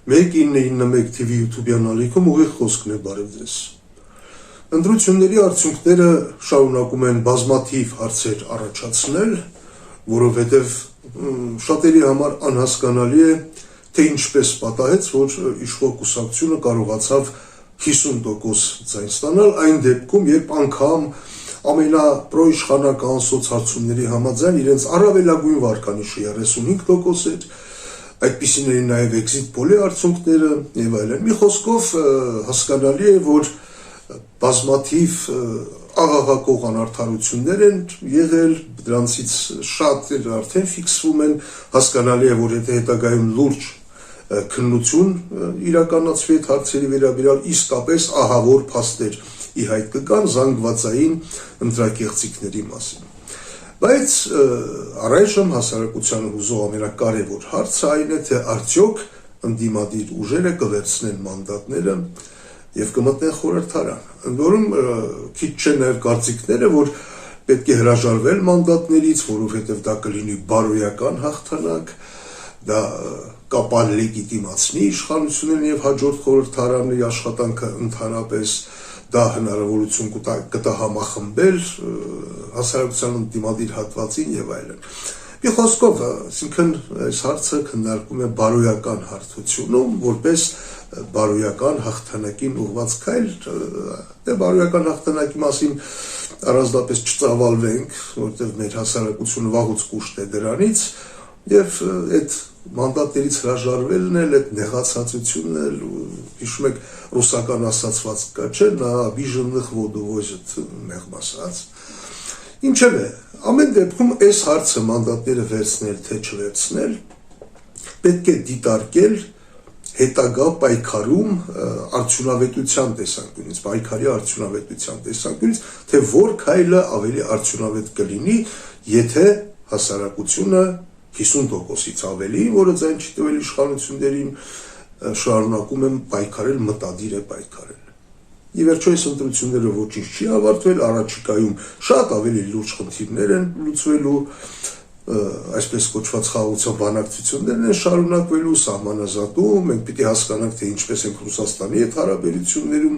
1991 TV YouTube-յան ալիքում ուղիղ խոսքն է բարև ձեզ։ Ընտրությունների արդյունքները շարունակում են բազմաթիվ հարցեր առաջացնել, որովհետև շատերի համար անհասկանալի է, թե ինչպես պատահեց, որ իշխող կուսակցությունը կարողացավ 50% ձայն ստանալ այն դեպքում, երբ անգամ ամենապրոիշխանական սոցհարցումների համաձայն իրենց առավելագույն վարկանիշը 35% էր, այդպիսին էին նաև էքզիտ պոլի արդյունքները եւ այլն։ Մի խոսքով հասկանալի է, որ բազմաթիվ աղաղակող անարդարություններ են եղել, դրանցից շատերը արդեն ֆիքսվում են, հասկանալի է, որ եթե հետագայում լուրջ քննություն իրականացվի այդ հարցերի վերաբերյալ, իսկապես ահավոր փաստեր ի հայտ կգան զանգվածային ընտրակեղծիքների մասին։ Բայց առայժմ հասարակությանը հուզող ամենակարևոր հարցը այն է, թե արդյոք ընդդիմադիր ուժերը կվերցնեն մանդատները եւ կմտնեն խորհրդարան։ Ընդ որում քիչ չեն նաեւ կարծիքները, որ պետք է հրաժարվել մանդատներից, որովհետեւ դա կլինի բարոյական հաղթանակ, դա կապան լեգիտիմացնի իշխանություններին եւ հաջորդ խորհրդարանների աշխատանքը ընդհանրապես, դա հնարավորություն կտա համախմբել հասարակության ընդդիմադիր հատվածին եւ այլն։ Մի խոսքով, այսինքն այս հարցը քննարկում է բարոյական հարթությունում, որպես բարոյական հաղթանակին ուղղված քայլ, դե բարոյական հաղթանակի մասին առանձնապես չծավալվենք, որովհետեւ մեր հասարակությունը վաղուց կուշտ է դրանից եւ այդ մանդատներից հրաժարվելն էլ, այդ նեղացածությունն էլ, հիշում եք ռուսական ասացված կա, չէ, նա բիժնных воду возит, մեղմ ասած։ Ինչևէ, ամեն դեպքում այս հարցը մանդատները վերցնել թե չվերցնել, պետք է դիտարկել հետագա պայքարում արդյունավետության տեսանկյունից, պայքարի արդյունավետության տեսանկյունից, թե որ քայլը ավելի արդյունավետ կլինի, եթե հասարակությունը 50%-ից ավելի, որը ձայն չի տվել իշխանություններին, շարունակում են պայքարել, մտադիր է պայքարել։ Ի վերջո այս ընտրությունները ոչինչ չի ավարտվել, առաջիկայում շատ ավելի լուրջ խնդիրներ են լուծվելու, այսպես կոչված խաղաղության բանակցություններն են շարունակվելու, սահմանազատում, մենք պիտի հասկանանք, թե ինչպես ենք Ռուսաստանի հետ հարաբերություններում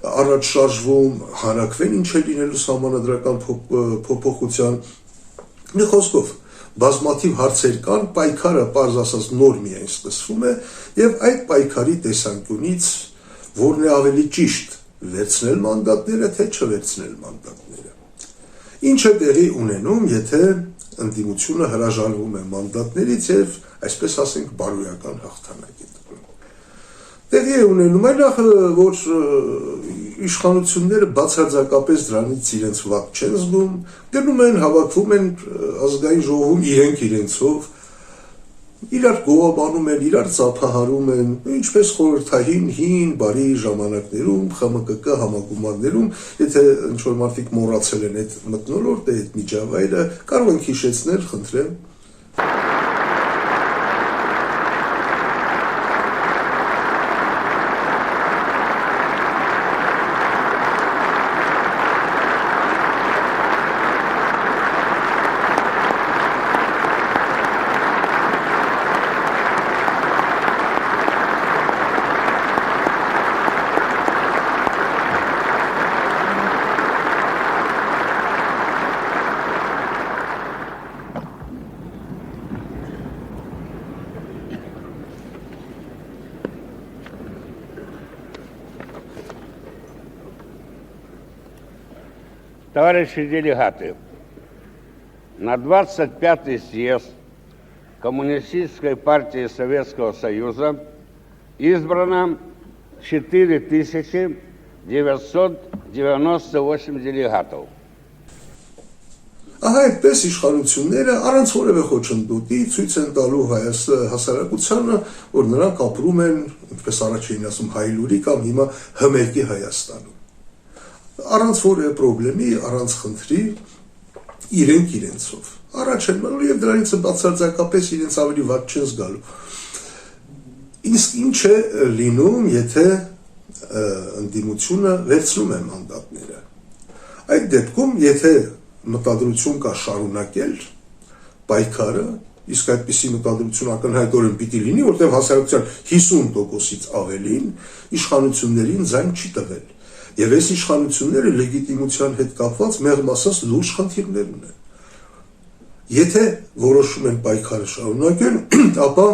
առաջ շարժվում, հանրակվեն ինչ է լինելու սահմանադրական փոփոխության։ Մի խոսքով բազմաթիվ հարցեր կան, պայքարը պարզ ասած նոր միայն սկսվում է եւ այդ պայքարի տեսանկյունից որն է ավելի ճիշտ, վերցնել մանդատները, թե չվերցնել մանդատները։ Ինչ է տեղի ունենում, եթե ընդդիմությունը հրաժարվում է մանդատներից եւ այսպես ասենք բարոյական հաղթանակ է տվում։ Տեղի է ունենում այնախ, որ իշխանությունները բացարձակապես դրանից իրենց վատ չեն զգում, գնում են, հավաքվում են ազգային ժողովում իրենցով, իրար գովաբանում են, իրար ծափահարում են, ինչպես խորհրդային հին բարի ժամանակներում, ԽՄԿԿ համագումարներում, եթե ինչ-որ մարդիկ մոռացել են այդ մթնոլորտը, այդ միջավայրը, կարող ենք հիշեցնել, խնդրեմ։ Товарищи делегаты, на 25-й съезд Коммунистической партии Советского Союза избрано 4998 делегатов. Ահա այդպես իշխանությունները առանց որևէ խոչընդոտի ցույց են տալու հասարակությանը, որ նրանք ապրում են, ինչպես առաջին ասում, հայլուրի կամ հիմա հմերկի Հայաստանում։ Առանց որևէ պրոբլեմի, առանց խնդրի, իրենք իրենցով։ Առաջ են մնում եւ դրանից բացարձակապես իրենց ավելի վատ չեն զգալու։ Իսկ ինչ է լինում, եթե ընդդիմությունը վերցնում է մանդատները։ Այդ դեպքում, եթե մտադրություն կա շարունակել պայքարը, իսկ այդպիսի մտադրություն ակնհայտորեն պիտի լինի, որտեղ հասարակության 50%-ից ավելին իշխանություններին ձայն չի տվել։ Եվ այս իշխանությունները լեգիտիմության հետ կապված մեղմ ասած լուրջ խնդիրներ ունեն։ Եթե որոշում են պայքարը շարունակել, ապա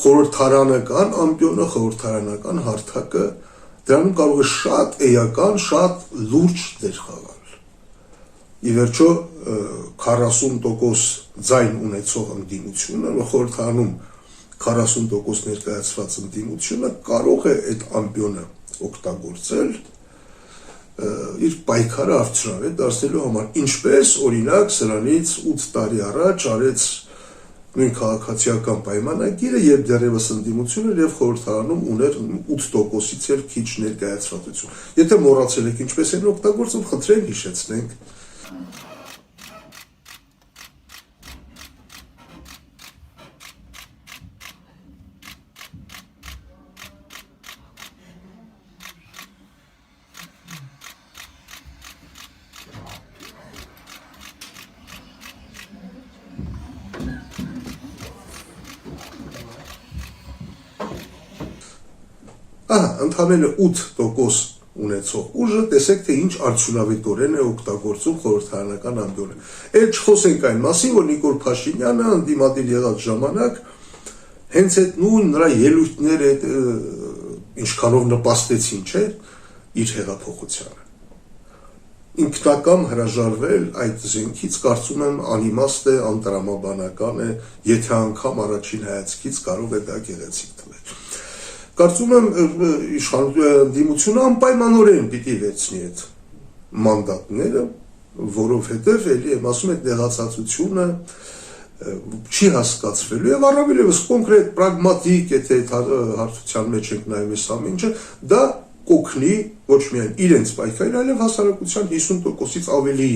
խորհրդարանական ամբիոնը, խորհրդարանական հարթակը դրանում կարող է շատ էական, շատ լուրջ դեր խաղալ։ Ի վերջո 40% ձայն ունեցող ընդդիմությունը, խորհրդարանում 40% ներկայացված ընդդիմությունը կարող է այդ ամբիոնը օգտագործել իր պայքարը արդյունավետ դարձնելու համար, ինչպես օրինակ սրանից 8 տարի առաջ արեց նույն քաղաքացիական պայմանագիրը, երբ դեռևս ընդդիմությունը եւ խորհրդարանում ուներ 8%-ից էլ քիչ ներկայացվածություն։ Եթե մոռացել եք ինչպես են օգտագործում, խնդրեմ հիշեցնենք։ Ընդհանրապես 8% ունեցող ուժը տեսեք թե ինչ արդյունավետորեն է օգտագործում խորհրդարանական ամբիոնը։ Այդ չխոսենք այն մասին, որ Նիկոլ Փաշինյանը ընդդիմադիր եղած ժամանակ հենց այդ նույն նրա ելույթները ինչքանով նպաստեցին, չէ, իր հեղափոխությանը։ Ինքնակամ հրաժարվել այդ զենքից կարծում եմ անիմաստ է, անտրամաբանական է, եթե անգամ առաջին հայացքից կարող է դա գեղեցիկ թվել։ Կարծում եմ ընդդիմությունը անպայմանորեն պիտի վերցնի այդ մանդատները, որովհետև էլի եմ ասում այդ նեղացածությունը չի հասկացվելու եւ առավելևս կոնկրետ պրագմատիկ, եթե այդ հարցության մեջ ենք նայում այս ամեն ինչը, դա կօգնի ոչ միայն իրենց պայքարին, այլև հասարակության 50%-ից ավելի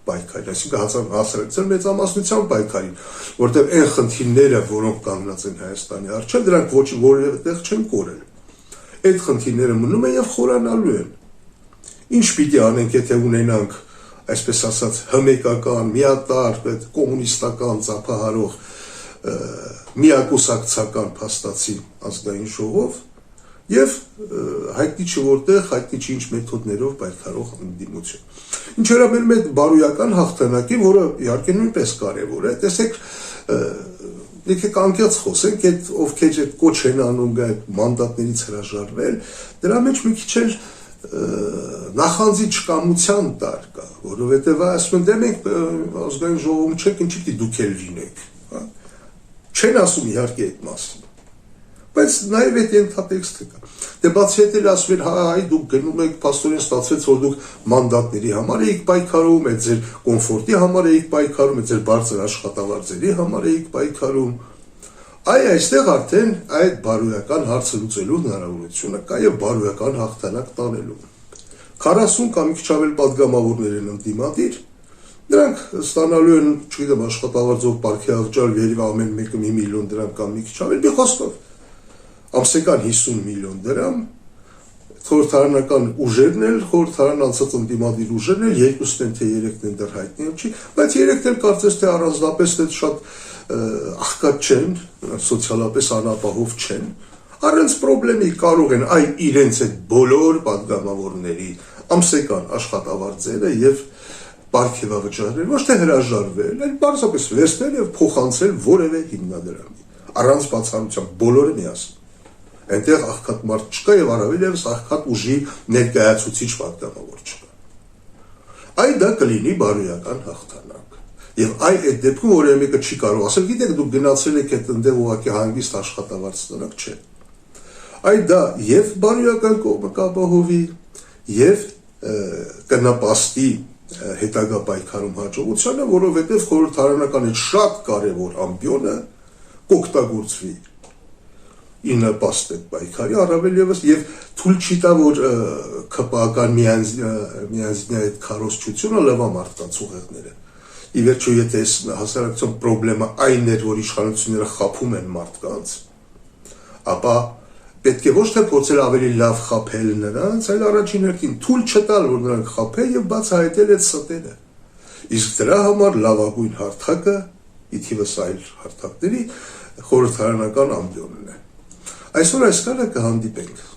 պայքարին, այսինքն հասարակության մեծամասնության պայքարին, որտեղ այն խնդիրները, որոնք կանգնած են Հայաստանի առջև, դրանք որևէ տեղ չեն կորել։ Այդ խնդիրները մնում են եւ խորանալու են։ Ինչ պիտի անենք, եթե ունենանք, այսպես ասած, հմեկական, միատարր, կոմունիստական ծափահարող միակուսակցական փաստացի ազգային ժողով եւ հայտնի չէ որտեղ, հայտնի չէ ինչ մեթոդներով պայքարող ընդդիմություն։ Ինչ վերաբերում է բարոյական հաղթանակին, որը իհարկե նույնպես կարևոր է, տեսեք, եկեք անկեղծ խոսենք, այդ ովքեր այդ կոչ են անում այդ մանդատներից հրաժարվել, դրա մեջ մի քիչ էլ նախանձի չկամության տար կա, որովհետև ասում են դե մենք ազգային ժողովում չեք, ինչի՞ պիտի դուք էլ լինեք, չեն ասում իհարկե այդ մասին, բայց նաև այդ ենթատեքստը կա։ Դե բացի այդ էլ ասում են, հայ դուք գնում եք, փաստորեն ստացվեց, որ դուք մանդատների համար էիք պայքարում, այդ ձեր կոմֆորտի համար էիք պայքարում, այդ ձեր բարձր աշխատավարձերի համար էիք պայքարում։ Այստեղ արդեն այդ բարոյական հարցը լուծելու հնարավորությունը կա եւ բարոյական հաղթանակ տանելու։ 40 կամ քիչ ավել падգամավորներ են ընդդիմադիր, դրանք ստանալու են, չգիտեմ, աշխատավարձով պարգևաճար վերիվ ամեն մեկը 1 միլիոն դրամ կամ մի քիչ ավել, մի խոսքով ամսական 50 միլիոն դրամ, խորհրդարանական ուժերն էլ, խորհրդարան անցած ընդդիմադիր ուժերն էլ, երկուսն են թե երեքն են դեռ հայտնի չի, բայց երեքն էլ կարծես թե առանձնապես շատ աղքատ չեն, սոցիալապես անապահով չեն, առանց պրոբլեմի կարող են այ իրենց այդ բոլոր падգամավորների ամսական աշխատավարձերը եւ պարգևավճարները ոչ թե հրաժարվել, այլ պարզապես վերցնել եւ փոխանցել որևէ հիմնադրամի, առանց բացառության բոլորը միասին։ Այնտեղ աղքատ մարդ չկա եւ առավելևս աղքատ ուժի ներկայացուցիչ падգամավոր չկա։ Այ դա կլինի բարոյական հաղթանակ։ Եվ այդ դեպքում որևէ մեկը չի կարող ասել, գիտեք, դուք գնացել եք այդ ընդեղ ուղղակի հանգիստ աշխատավարձ տնակ, չէ։ Այ դա եւ բարոյական կողմը կապահովի եւ կնպաստի հետագա պայքարում հաջողությանը, որովհետեւ խորհրդարանական այդ շատ կարեւոր ամբիոնը կօգտագործվի ի նպաստ այդ պայքարի, առավել եւս եւ թույլ չի տա, որ ԿՊԱ-ական միանձնյա այդ քարոզչությունը լվա մարդկանց ուղեղները։ Ի վերջո, եթե այս հասարակության պրոբլեմը այն էր, որ իշխանությունները խափում են մարդկանց, ապա պետք է ոչ թե փորձել ավելի լավ խափել նրանց, այլ առաջին հերթին թույլ չտալ, որ նրանք խափեն եւ բացահայտել այդ ստերը։ Իսկ դրա համար լավագույն հարթակը ի թիվս այլ հարթակների խորհրդարանական ամբիոնն է։ Այսօր այս կարգը կհանդիպենք